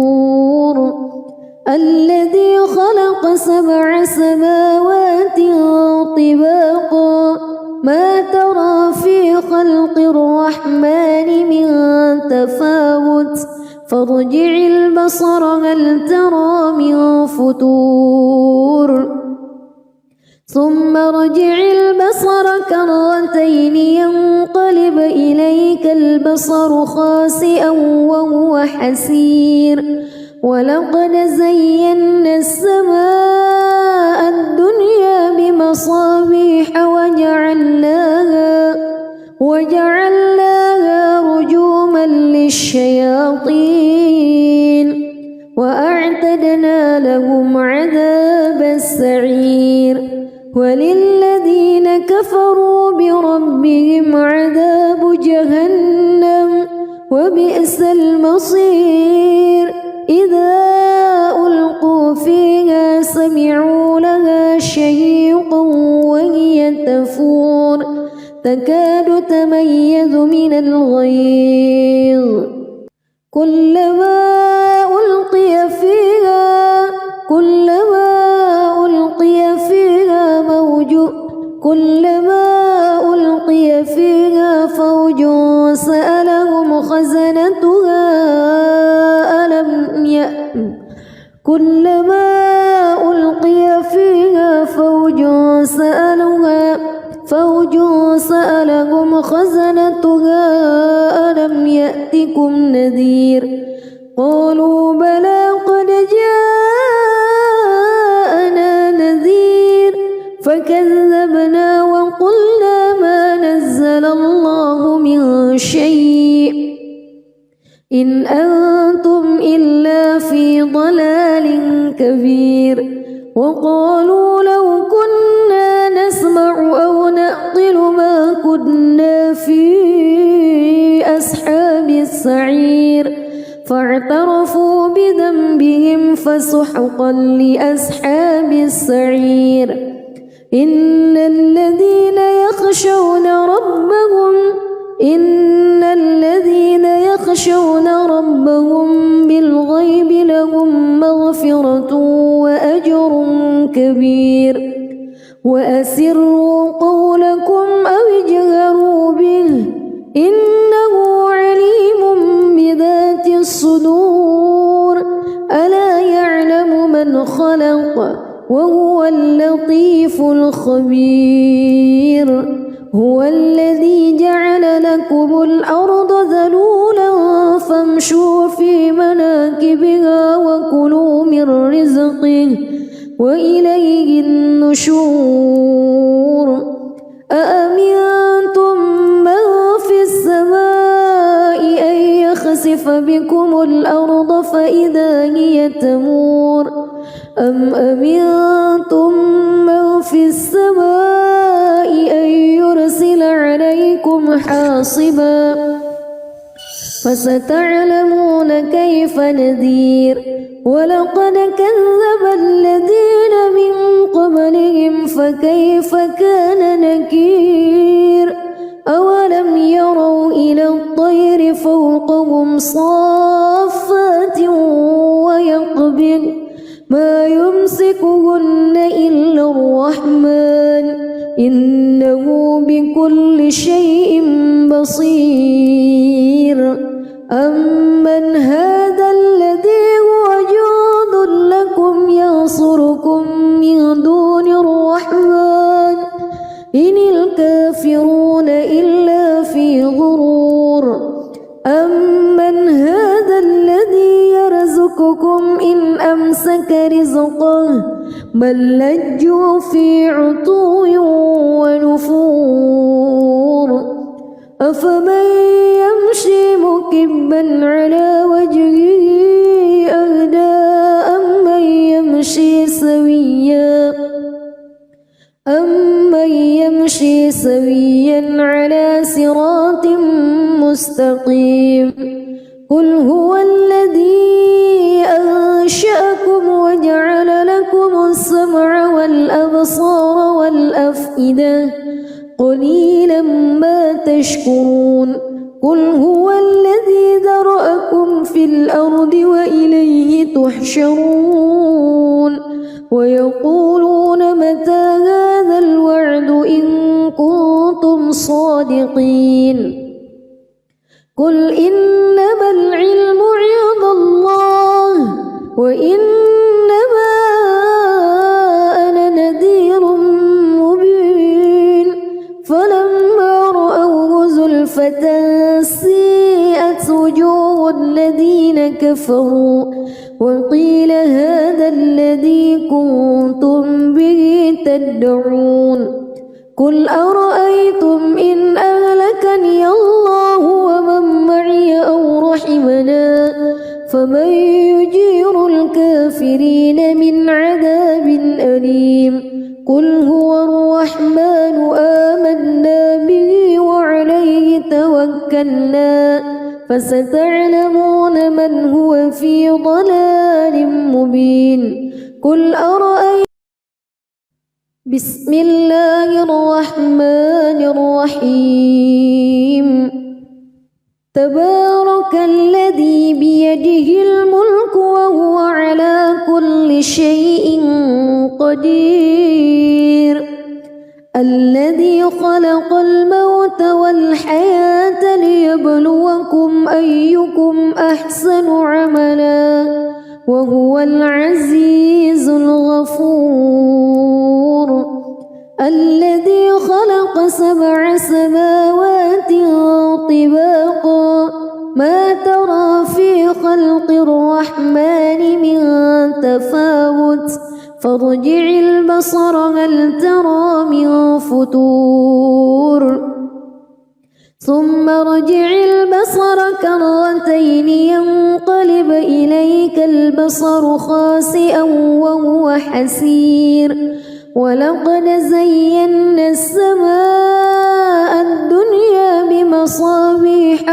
الذي خلق 7 سماوات طباقا ما ترى في خلق الرحمن من تفاوت فارجع البصر هل ترى من فتور ثم ارجع البصر كرتين ينقلب إليك البصر خاسئا وهو حسير ولقد زينا السماء الدنيا بمصابيح وجعلناها رجوما للشياطين وأعتدنا لهم عذاب السعير وللذين كفروا بربهم عذاب جهنم وبئس المصير إذا ألقوا فيها سمعوا لها شهيقا وهي تفور تكاد تميز من الغيظ كلما ألقي فيها فوج سألهم خزنتها ألم يأتكم نذير قالوا بلى قد جاءنا نذير فكذبنا وقلنا ما نزل الله من شيء إن أنتم إلا في ضلال كبير وقالوا لو كنا نسمع أو نعقل ما كنا في أصحاب السعير فاعترفوا بذنبهم فسحقا لأصحاب السعير إن الذين يخشون ربهم بالغيب لهم مغفرة وأجر كبير وأسروا قولكم أو اجهروا به إنه عليم بذات الصدور ألا يعلم من خلق وهو اللطيف الخبير هو الذي جعل لكم الأرض ذلولا فامشوا في مناكبها وكلوا من رزقه وإليه النشور أأمنتم من في السماء أن يخسف بكم الأرض فإذا هي تمور أم أمنتم من في السماء أن يرسل عليكم حاصبا فستعلمون كيف نذير ولقد كذب الذين من قبلهم فكيف كان نكير أولم يروا إلى الطير فوقهم صافات ويقبض ما يمسكهن إلا الرحمن إنه بكل شيء بصير أمن هذا الذي هو جند لكم ينصركم من دون الرحمن إن الكافرون إلا في غرور أمن هذا الذي يرزقكم إن أمسك رزقه بل لجوا في عتو ونفور أفمن يمشي مكبا على وجهه أهدى أمن يمشي سويا على صراط مستقيم قل هو الذي أنشأكم وجعل لكم السمع والأبصار والأفئدة قليلا ما تشكرون قل هو الذي ذرأكم في الأرض وإليه تحشرون ويقولون متى هذا الوعد إن كنتم صادقين قل إنما العلم عند الله وإنما أنا نذير مبين فلما رأوه زلفة سيئت وجوه الذين كفروا وقيل هذا الذي كنتم به تدعون قل أرأيتم إن أهلكني الله ومن معي أو رحمنا فمن يجير الكافرين من عذاب أليم قل هو الرحمن آمنا به وعليه توكلنا فستعلمون من هو في ضلال مبين قل أرأيتم بسم الله الرحمن الرحيم تبارك الذي بيده الملك وهو على كل شيء قدير الذي خلق الموت والحياة ليبلوكم أيكم أحسن عملا وهو العزيز الغفور الذي خلق 7 سماوات طباقا ما ترى في خلق الرحمن من تفاوت فارجع البصر هل ترى من فتور ثم ارجع البصر كرتين ينقلب إليك البصر خاسئا وهو حسير ولقد زينا السماء الدنيا بمصابيح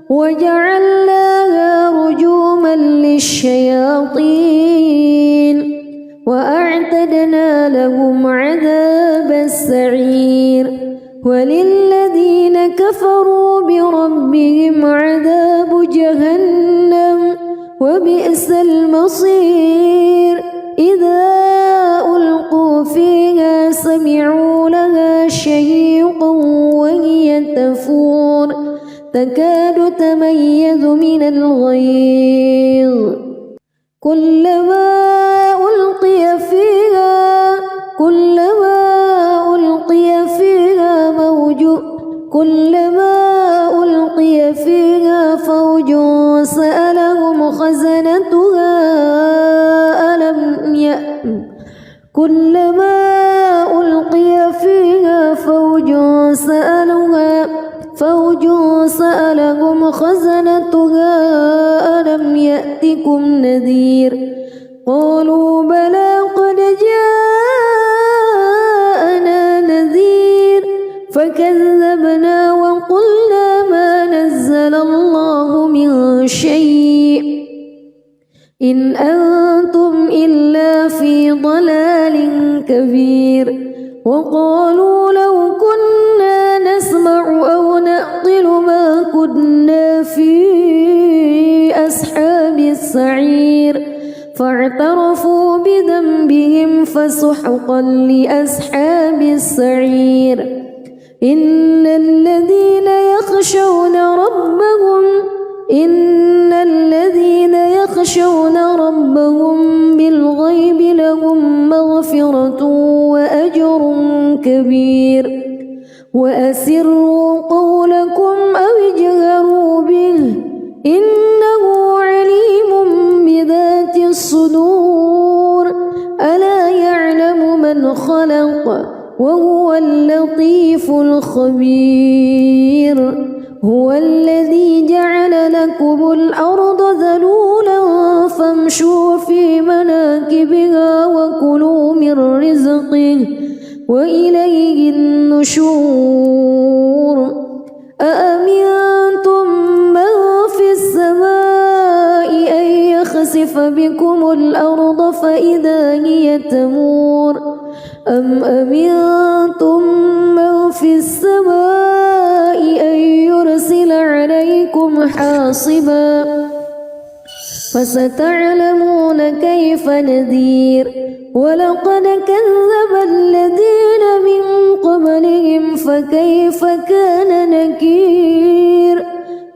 وجعلناها رجوما للشياطين وأعتدنا لهم عذاب السعير وللذين كفروا بربهم عذاب جهنم وبئس المصير إذا ألقوا فيها سمعوا لها شهيقا وهي تفور تكاد تميز من الغيظ كلما ألقي فيها فوج سألهم خزنتها ألم يأتكم نذير قالوا بلى قد جاءنا نذير فكذبنا وقلنا ما نزل الله من شيء إن أنتم إلا في ضلال كبير وقالوا لو كنا نسمع أو نعقل ما كنا في أصحاب السعير فاعترفوا بذنبهم فسحقا لأصحاب السعير إن الذين يخشون ربهم بالغيب لهم مغفرة وأجر كبير وأسروا قولكم أو اجهروا به إنه عليم بذات الصدور ألا يعلم من خلق وهو اللطيف الخبير هو الذي جعل لكم الأرض ذلولا فامشوا في مناكبها وكلوا من رزقه وإليه النشور أأمنتم من في السماء أن يخسف بكم الأرض فإذا هي تمور أم أمنتم من في السماء أن يرسل عليكم حاصبا فستعلمون كيف نذير ولقد كذب الذين من قبلهم فكيف كان نكير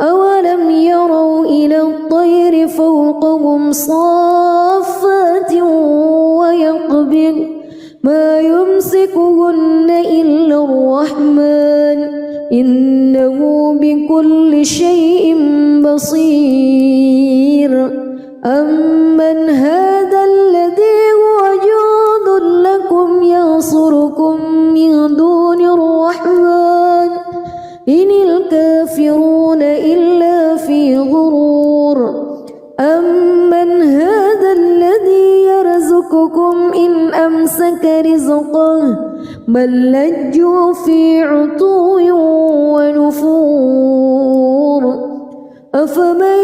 أولم يروا إلى الطير فوقهم صافات ويقبض ما يمسكهن إلا الرحمن إنه بكل شيء بصير أمن هذا الذي هو جند لكم ينصركم من دون الرحمن إن الكافرون إلا في غرور أمن هذا الذي يرزقكم إن أمسك رزقه بل لجوا في عتو ونفور أفمن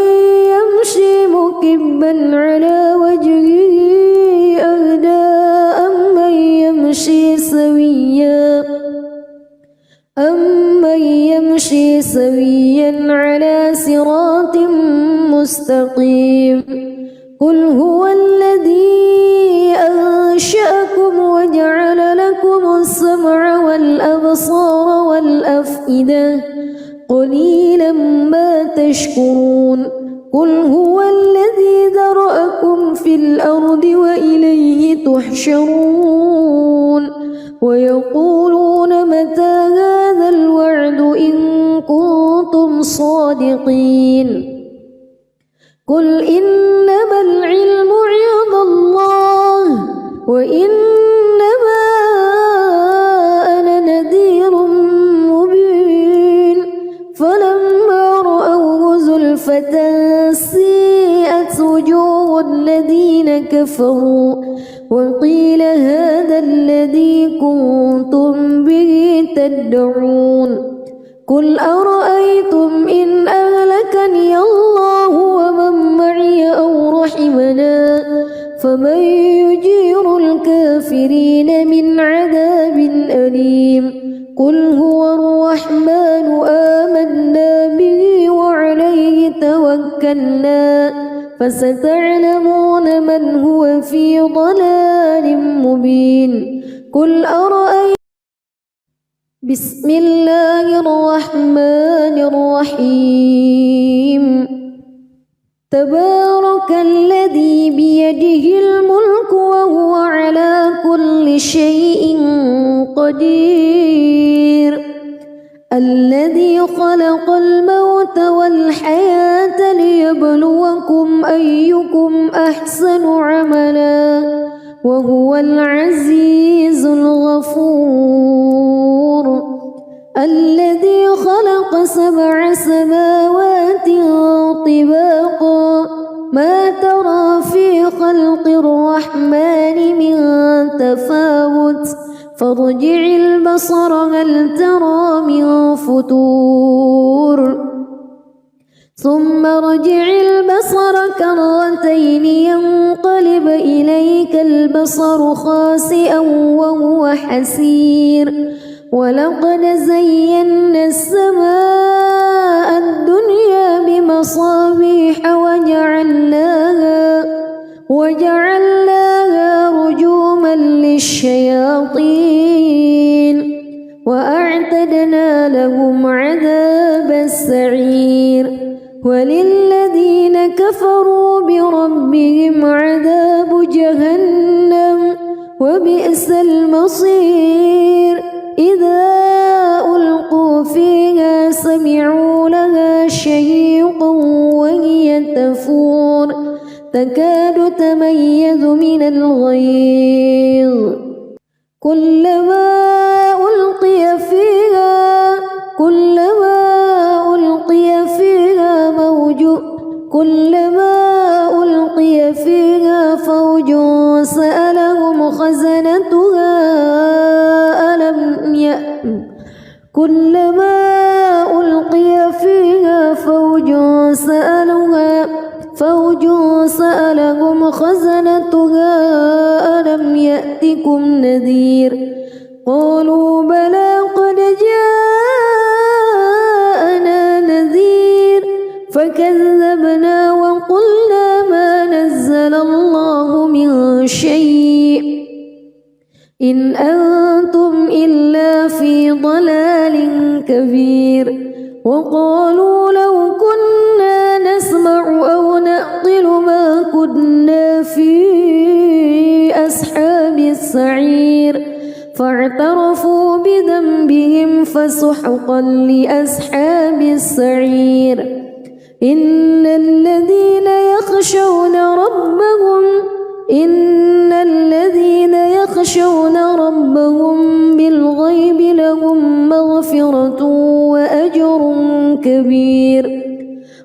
يمشي مكبا على وجهه أهدى أمن يمشي سويا على صراط مستقيم قل هو الذي أنشأكم وجعل لكم السمع والأبصار والأفئدة قليلا ما تشكرون قل هو الذي ذرأكم في الأرض وإليه تحشرون ويقولون متى هذا الوعد إن كنتم صادقين قل إنما العلم عند الله وإنما أنا نذير مبين فلما رأوه زلفة سيئت وجوه الذين كفروا وقيل هذا الذي كنتم به تدعون قل أرأيتم إن أهلكني الله ومن معي أو رحمنا فمن يجير الكافرين من عذاب أليم قل هو الرحمن آمنا به وعليه توكلنا فستعلمون من هو في ضلال مبين قل أرأيتم بسم الله الرحمن الرحيم تبارك الذي بيده الملك وهو على كل شيء قدير الذي خلق الموت والحياة ليبلوكم أيكم أحسن عملا وهو العزيز الغفور الذي خلق 7 سماوات طباقا ما ترى في خلق الرحمن من تفاوت فارجع البصر هل ترى من فتور ثم ارجع البصر كرتين ينقلب إليك البصر خاسئا وهو حسير ولقد زينا السماء الدنيا بمصابيح وجعلناها رجوما للشياطين وأعتدنا لهم عذاب السعير وللذين كفروا بربهم عذاب جهنم وبئس المصير إذا ألقوا فيها سمعوا لها شهيقا وهي تفور تكاد تميز من الغيظ كلما ألقي فيها فوج سألهم خزنتها ألم يأتكم نذير قالوا بلى قد جاءنا نذير فكذبنا وقلنا ما نزل الله من شيء إن أنتم إلا في ضلال كبير وقالوا لو كنا نسمع أو نعقل ما كنا في أصحاب السعير فاعترفوا بذنبهم فسحقا لأصحاب السعير إن الذين يخشون ربهم بالغيب لهم مغفرة وأجر كبير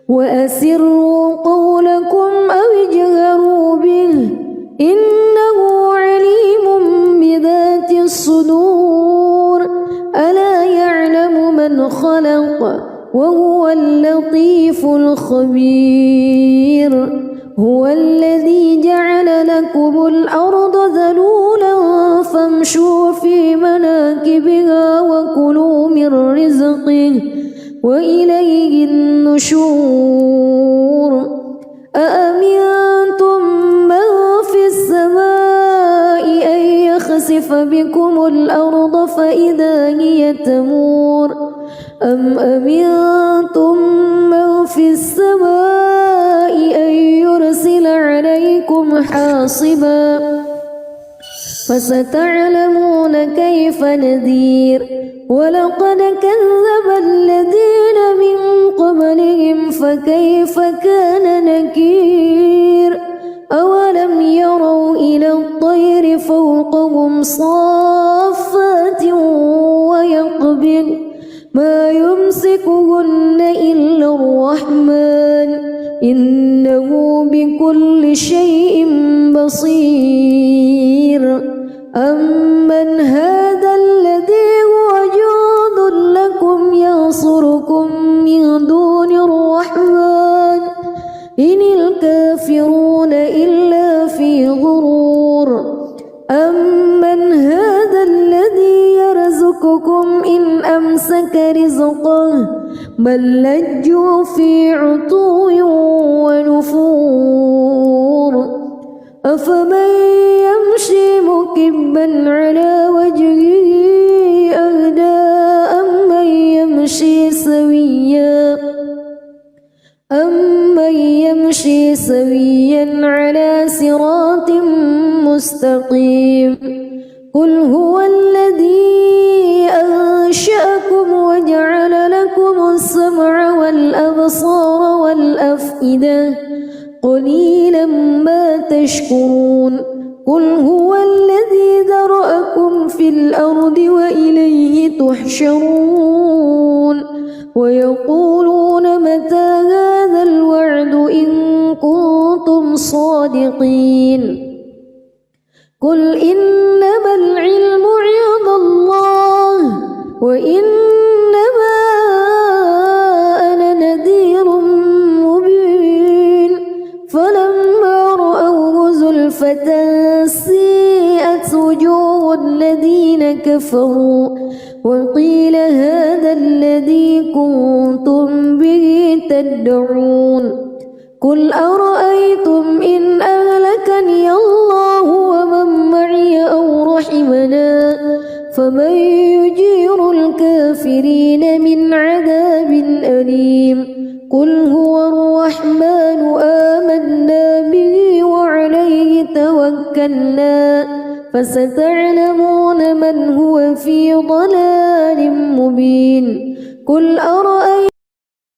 وأسروا قولكم أو اجهروا به إنه عليم بذات الصدور ألا يعلم من خلق وهو اللطيف الخبير هو الذي جعل لكم الأرض ذلولا فامشوا في مناكبها وكلوا من رزقه وإليه النشور أأمنتم من في السماء أن يخسف بكم الأرض فإذا هي تمور أم أمنتم من في السماء أن يرسل عليكم حاصبا فستعلمون كيف نذير ولقد كذب الذين من قبلهم فكيف كان نكير أولم يروا إلى الطير فوقهم صافات ويقبض ما يمسكهن إلا الرحمن إنه بكل شيء بصير أمن هذا الذي هو جند لكم ينصر بل لجوا في عتو ونفور أفمن يمشي مكبا على وجهه أهدى أمن يمشي سويا على صراط مستقيم قل هو الذي أنشأكم وجعل لكم السمع والأبصار والأفئدة قليلا ما تشكرون قل هو الذي ذرأكم في الأرض وإليه تحشرون ويقولون متى هذا الوعد إن كنتم صادقين قل إنما العلم عند الله وإنما أنا نذير مبين فلما رأوه زلفة سيئت وجوه الذين كفروا وقيل هذا الذي كنتم به تدعون قل أرأيتم إن أهلكني الله ومن معي أو رحمنا فمن يجير الكافرين من عذاب أليم قل هو الرحمن آمنا به وعليه توكلنا فستعلمون من هو في ضلال مبين قل